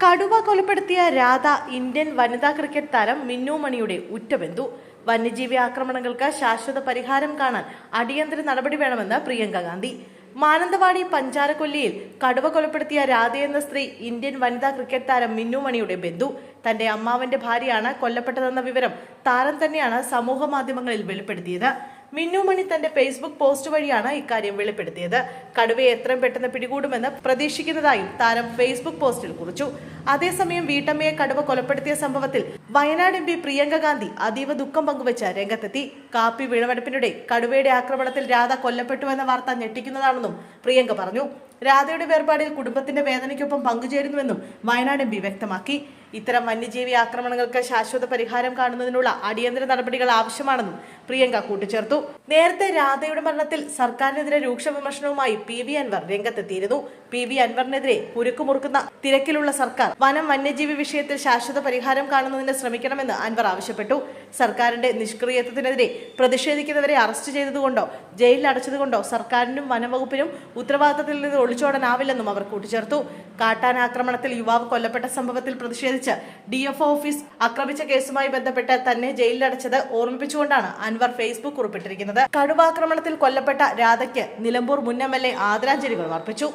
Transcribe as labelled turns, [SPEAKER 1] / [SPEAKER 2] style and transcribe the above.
[SPEAKER 1] കടുവ കൊലപ്പെടുത്തിയ രാധ ഇന്ത്യൻ വനിതാ ക്രിക്കറ്റ് താരം മിന്നു മണിയുടെ ഉറ്റബന്ധു. വന്യജീവി ആക്രമണങ്ങൾക്ക് ശാശ്വത പരിഹാരം കാണാൻ അടിയന്തര നടപടി വേണമെന്ന് പ്രിയങ്ക ഗാന്ധി. മാനന്തവാടി പഞ്ചാരക്കൊല്ലിയിൽ കടുവ കൊലപ്പെടുത്തിയ രാധയെന്ന സ്ത്രീ ഇന്ത്യൻ വനിതാ ക്രിക്കറ്റ് താരം മിന്നു മണിയുടെ ബന്ധു. തന്റെ അമ്മാവന്റെ ഭാര്യയാണ് കൊല്ലപ്പെട്ടതെന്ന വിവരം താരം തന്നെയാണ് സമൂഹ മാധ്യമങ്ങളിൽ വെളിപ്പെടുത്തിയത്. മിന്നു മണി തന്റെ ഫേസ്ബുക്ക് പോസ്റ്റ് വഴിയാണ് ഇക്കാര്യം വെളിപ്പെടുത്തിയത്. കടുവയെ എത്രയും പെട്ടെന്ന് പിടികൂടുമെന്ന് പ്രതീക്ഷിക്കുന്നതായും താരം ഫേസ്ബുക്ക് പോസ്റ്റിൽ കുറിച്ചു. അതേസമയം വീട്ടമ്മയെ കടുവ കൊലപ്പെടുത്തിയ സംഭവത്തിൽ വയനാട് എം പി പ്രിയങ്ക ഗാന്ധി അതീവ ദുഃഖം പങ്കുവച്ച് രംഗത്തെത്തി. കാപ്പി വിളവെടുപ്പിനിടെ കടുവയുടെ ആക്രമണത്തിൽ രാധ കൊല്ലപ്പെട്ടുവെന്ന വാർത്ത ഞെട്ടിക്കുന്നതാണെന്നും പ്രിയങ്ക പറഞ്ഞു. രാധയുടെ വേർപാടിൽ കുടുംബത്തിന്റെ വേദനയ്ക്കൊപ്പം പങ്കുചേരുന്നുവെന്നും വയനാട് എം പി വ്യക്തമാക്കി. ഇത്തരം വന്യജീവി ആക്രമണങ്ങൾക്ക് ശാശ്വത പരിഹാരം കാണുന്നതിനുള്ള അടിയന്തര നടപടികൾ ആവശ്യമാണെന്നും പ്രിയങ്ക കൂട്ടിച്ചേർത്തു. നേരത്തെ രാധയുടെ മരണത്തിൽ സർക്കാരിനെതിരെ രൂക്ഷ വിമർശനവുമായി PV അൻവർ രംഗത്തെത്തിയിരുന്നു. PV അൻവറിനെതിരെ കുരുക്കുമുറുക്കുന്ന തിരക്കിലുള്ള സർക്കാർ വനം വന്യജീവി വിഷയത്തിൽ ശാശ്വത പരിഹാരം കാണുന്നതിന് ശ്രമിക്കണമെന്ന് അൻവർ ആവശ്യപ്പെട്ടു. സർക്കാരിന്റെ നിഷ്ക്രിയത്വത്തിനെതിരെ പ്രതിഷേധിക്കുന്നവരെ അറസ്റ്റ് ചെയ്തതുകൊണ്ടോ ജയിലിൽ അടച്ചതുകൊണ്ടോ സർക്കാരിനും വനംവകുപ്പിനും ഉത്തരവാദിത്തത്തിൽ നിന്ന് ഒളിച്ചോടാനാവില്ലെന്നും അവർ കൂട്ടിച്ചേർത്തു. കാട്ടാന ആക്രമണത്തിൽ യുവാവ് കൊല്ലപ്പെട്ട സംഭവത്തിൽ പ്രതിഷേധിച്ച് DFO ഓഫീസ് ആക്രമിച്ച കേസുമായി ബന്ധപ്പെട്ട് തന്നെ ജയിലിലടച്ചത് ഓർമ്മിപ്പിച്ചുകൊണ്ടാണ് അൻവർ ഫേസ്ബുക്ക് കുറിപ്പിട്ടിരിക്കുന്നത്. കടുവാക്രമണത്തിൽ കൊല്ലപ്പെട്ട രാധയ്ക്ക് നിലമ്പൂർ മുൻ MLA ആദരാഞ്ജലികൾ അർപ്പിച്ചു.